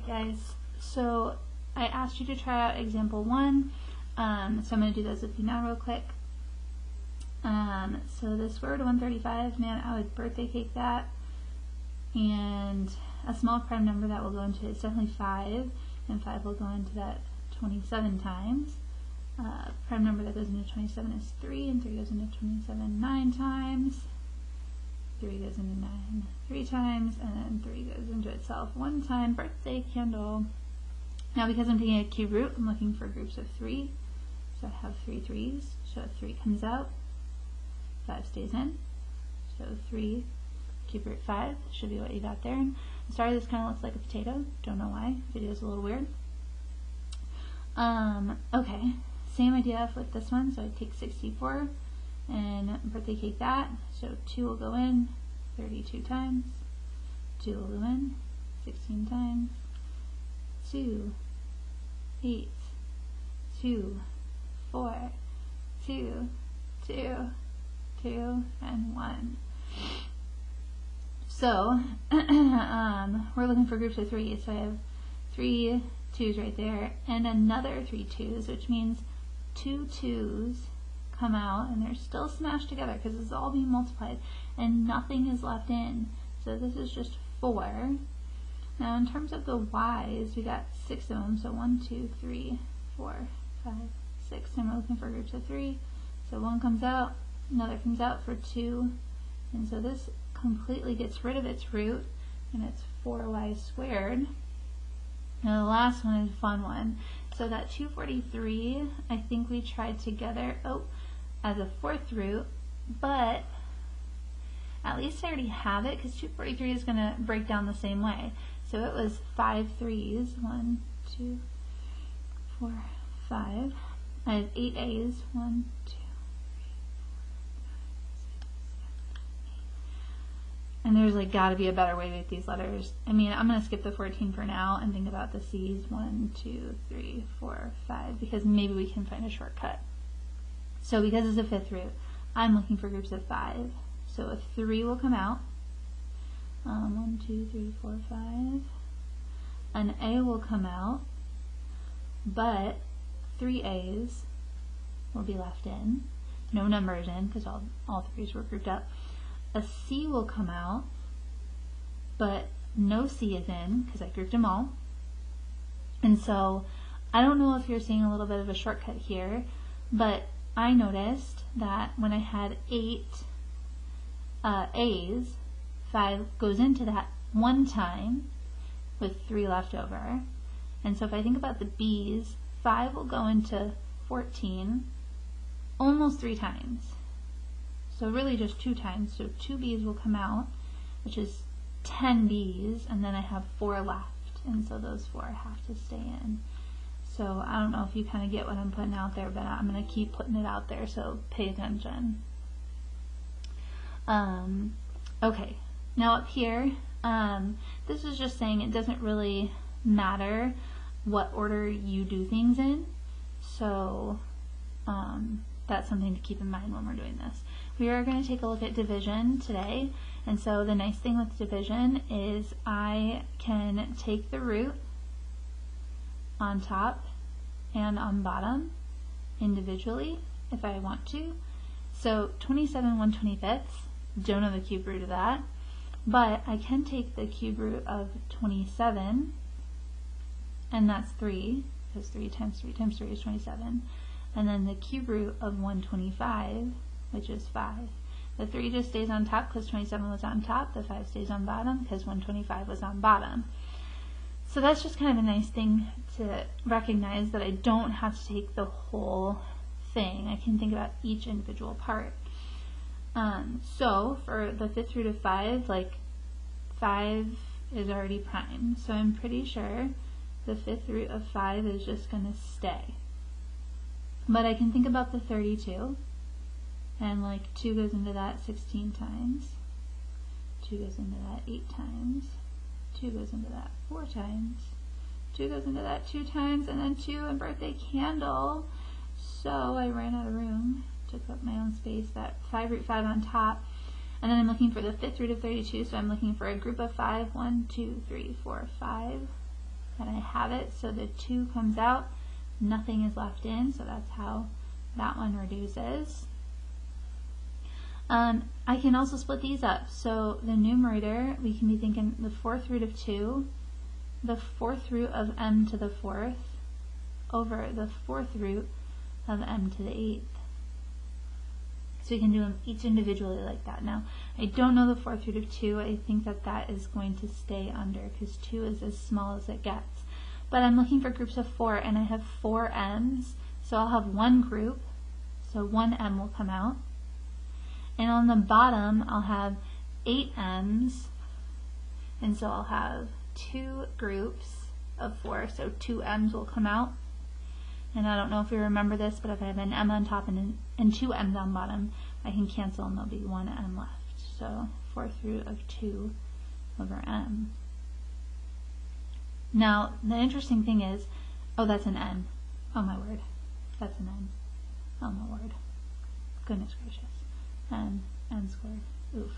Alright guys, so I asked you to try out example 1, so I'm going to do those with you now real quick. So this word 135, man, I would birthday cake that, and a small prime number that will go into it is definitely 5, and 5 will go into that 27 times. Prime number that goes into 27 is 3, and 3 goes into 27 9 times. 3 goes into 9 3 times, and then 3 goes into itself 1 time. Birthday candle. Now because I'm taking a cube root, I'm looking for groups of 3. So I have 3 3s. So 3 comes out, 5 stays in. So 3 cube root 5 should be what you got there. And I'm sorry this kind of looks like a potato. Don't know why. Video's a little weird. Okay, same idea with this one. So I take 64 and birthday cake that. So 2 will go in 32 times. 2 will go in 16 times. 2, 8, 2, 4, 2, 2, 2, and 1. So we're looking for groups of 3. So I have 3 2s right there and another 3 2s, which means 2 2s come out and they're still smashed together because it's all being multiplied and nothing is left in. So this is just 4. Now in terms of the y's, we got 6 of them. So 1, 2, 3, 4, 5, 6, and we're looking for groups of 3. So 1 comes out, another comes out for 2, and so this completely gets rid of its root, and it's 4y squared. Now the last one is a fun one. So that 243, I think we tried together as a 4th root, but at least I already have it because 243 is going to break down the same way. So it was 5 3s, 1, 2, 4, 5. I have 8 A's, 1, 2, 3, 4, 5, 6, 7, 8. And there's like got to be a better way with these letters. I mean, I'm going to skip the 14 for now and think about the C's, 1, 2, 3, 4, 5, because maybe we can find a shortcut. So because it's a 5th root, I'm looking for groups of 5. So a 3 will come out. 1, 2, 3, 4, 5. An A will come out, but 3 A's will be left in. No numbers in because all 3's were grouped up. A C will come out, but no C is in because I grouped them all. And so I don't know if you're seeing a little bit of a shortcut here, but I noticed that when I had 8 A's, 5 goes into that 1 time with 3 left over. And so if I think about the B's, 5 will go into 14 almost 3 times. So really just 2 times. So 2 B's will come out, which is 10 B's, and then I have 4 left. And so those 4 have to stay in. So I don't know if you kind of get what I'm putting out there, but I'm going to keep putting it out there, so pay attention. Okay, now up here, this is just saying it doesn't really matter what order you do things in. So that's something to keep in mind when we're doing this. We are going to take a look at division today, and so the nice thing with division is I can take the root on top and on bottom individually if I want to. So 27 1/25, don't know the cube root of that, but I can take the cube root of 27, and that's 3, because 3 times 3 times 3 is 27, and then the cube root of 125, which is 5. The 3 just stays on top because 27 was on top, the 5 stays on bottom because 125 was on bottom. So that's just kind of a nice thing to recognize, that I don't have to take the whole thing. I can think about each individual part. So for the 5th root of 5, like 5 is already prime. So I'm pretty sure the 5th root of 5 is just going to stay. But I can think about the 32, and like 2 goes into that 16 times, 2 goes into that 8 times, 2 goes into that 4 times, 2 goes into that 2 times, and then 2 and birthday candle. So I ran out of room, took up my own space, that 5 root 5 on top, and then I'm looking for the 5th root of 32, so I'm looking for a group of 5, 1, 2, 3, 4, 5. that I have it. So the 2 comes out, nothing is left in, so that's how that one reduces. I can also split these up. So the numerator, we can be thinking the 4th root of 2, the 4th root of m to the 4th, over the 4th root of m to the 8th. So we can do them each individually like that. Now, I don't know the 4th root of 2. I think that that is going to stay under because 2 is as small as it gets. But I'm looking for groups of 4, and I have 4 m's. So I'll have one group, so 1 m will come out. And on the bottom, I'll have 8 m's, and so I'll have 2 groups of 4, so 2 m's will come out. And I don't know if you remember this, but if I have an m on top and 2 m's on bottom, I can cancel and there'll be 1 m left. So 4th root of 2 over m. Now, the interesting thing is, oh, that's an n. Oh my word, that's an n. Oh my word, goodness gracious. N squared, oof.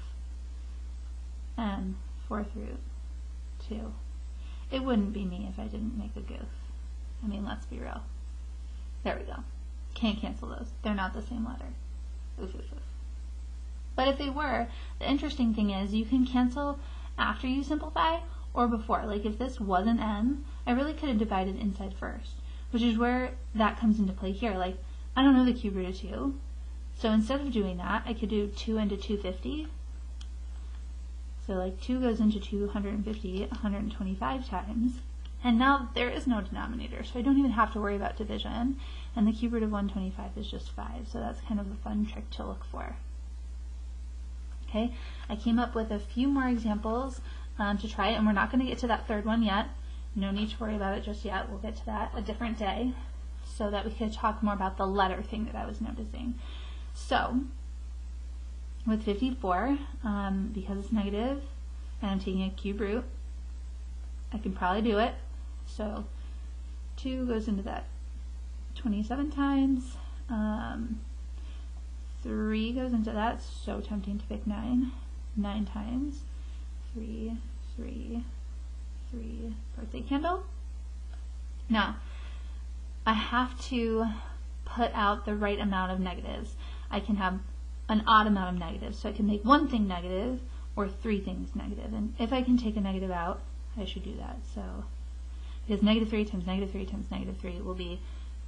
N, 4th root 2. It wouldn't be me if I didn't make a goof. I mean, let's be real. There we go. Can't cancel those. They're not the same letter. Oof, oof, oof. But if they were, the interesting thing is you can cancel after you simplify or before. Like if this was an m, I really could have divided inside first, which is where that comes into play here. Like, I don't know the cube root of 2. So instead of doing that, I could do 2 into 250. So like 2 goes into 250 125 times. And now there is no denominator, so I don't even have to worry about division. And the cube root of 125 is just 5, so that's kind of a fun trick to look for. Okay, I came up with a few more examples to try, and we're not going to get to that third one yet. No need to worry about it just yet. We'll get to that a different day so that we could talk more about the letter thing that I was noticing. So, with 54, because it's negative, and I'm taking a cube root, I can probably do it. So, 2 goes into that 27 times. 3 goes into that. So tempting to pick 9. 9 times. 3, 3, 3. Birthday candle. Now, I have to put out the right amount of negatives. I can have an odd amount of negatives, so I can make one thing negative or 3 things negative. And if I can take a negative out, I should do that. So, because negative 3 times negative 3 times negative 3 will be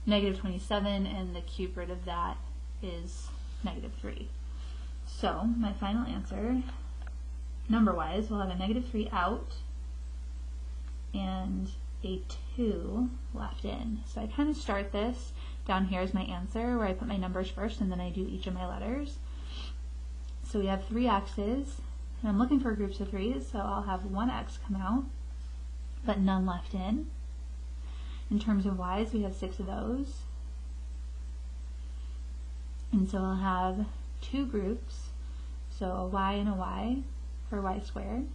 negative 27, and the cube root of that is negative 3. So, my final answer, number-wise, we'll have a negative 3 out and a 2 left in. So I kind of start this down here as my answer, where I put my numbers first and then I do each of my letters. So we have 3 x's, and I'm looking for groups of 3's, so I'll have 1 x come out, but none left in. In terms of y's, we have 6 of those. And so I'll have 2 groups, so a y and a y for y squared.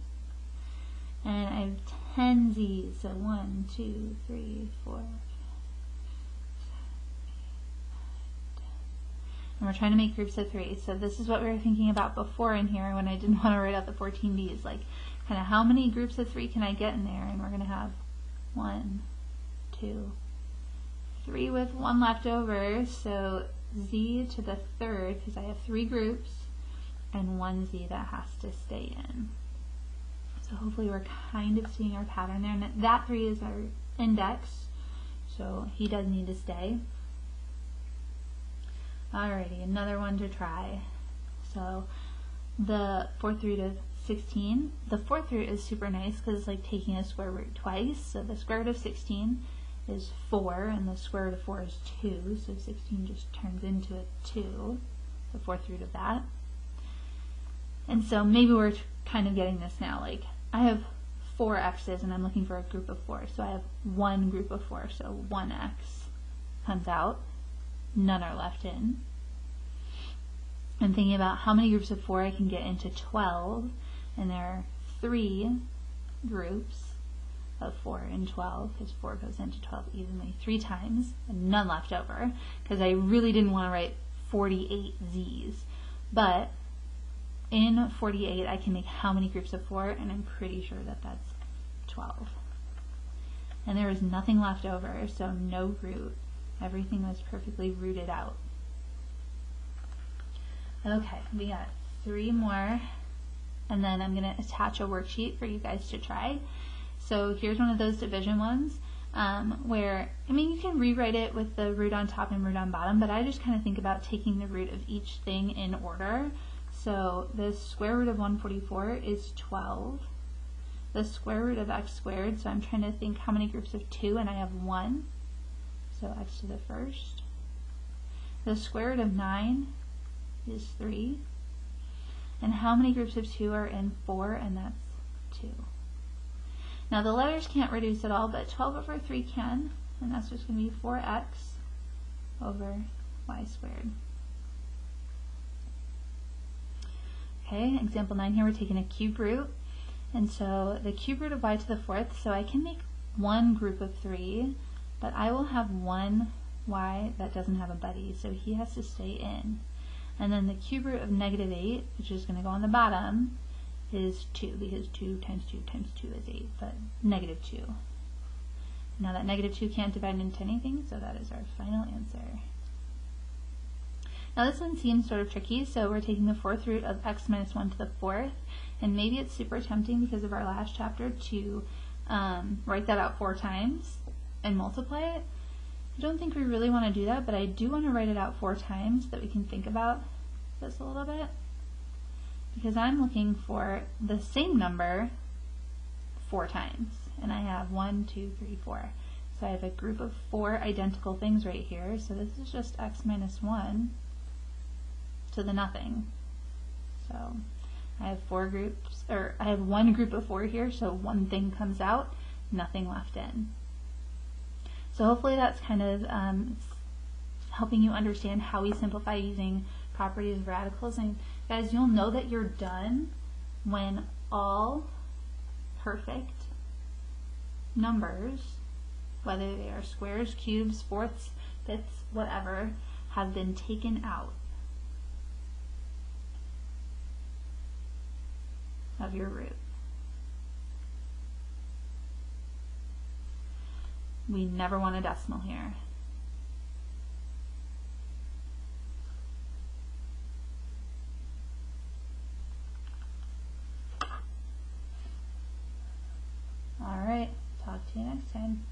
And I have 10 z's, so 1, 2, 3, 4, 5, 6, 7, 8, 9, 10. And we're trying to make groups of 3. So this is what we were thinking about before in here when I didn't want to write out the 14 d's. Like, kind of how many groups of 3 can I get in there? And we're going to have 1, 2, 3 with 1 left over. So z to the 3rd, because I have 3 groups, and 1 z that has to stay in. So hopefully we're kind of seeing our pattern there. And that 3 is our index, so he does need to stay. Alrighty, another one to try. So the 4th root of 16. The 4th root is super nice because it's like taking a square root twice. So the square root of 16 is 4, and the square root of 4 is 2. So 16 just turns into a 2, the 4th root of that. And so maybe we're kind of getting this now. Like, I have 4 x's and I'm looking for a group of 4. So I have 1 group of 4. So 1x comes out. None are left in. I'm thinking about how many groups of 4 I can get into 12. And there are 3 groups of 4 in 12, because 4 goes into 12 evenly 3 times, and none left over, because I really didn't want to write 48 z's. But in 48, I can make how many groups of 4, and I'm pretty sure that that's 12. and there was nothing left over, so no root. Everything was perfectly rooted out. Okay, we got 3 more, and then I'm going to attach a worksheet for you guys to try. So here's one of those division ones where, I mean, you can rewrite it with the root on top and root on bottom, but I just kind of think about taking the root of each thing in order. So the square root of 144 is 12. The square root of x squared, so I'm trying to think how many groups of 2, and I have 1. So x to the first. The square root of 9 is 3. And how many groups of 2 are in 4, and that's 2. Now the letters can't reduce at all, but 12 over 3 can, and that's just going to be 4x over y squared. Okay, example 9 here, we're taking a cube root, and so the cube root of y to the 4th, so I can make one group of 3, but I will have one y that doesn't have a buddy, so he has to stay in. And then the cube root of -8, which is going to go on the bottom, is 2, because 2 times 2 times 2 is 8, but -2. Now that -2 can't divide into anything, so that is our final answer. Now this one seems sort of tricky, so we're taking the 4th root of x minus 1 to the 4th, and maybe it's super tempting because of our last chapter to write that out 4 times and multiply it. I don't think we really want to do that, but I do want to write it out 4 times so that we can think about this a little bit, because I'm looking for the same number 4 times, and I have 1, 2, 3, 4. So I have a group of 4 identical things right here, so this is just x minus 1 to the nothing. So I have 4 groups, or I have one group of 4 here, so one thing comes out, nothing left in. So hopefully that's kind of helping you understand how we simplify using properties of radicals. And guys, you'll know that you're done when all perfect numbers, whether they are squares, cubes, fourths, fifths, whatever, have been taken out of your root. We never want a decimal here. All right, talk to you next time.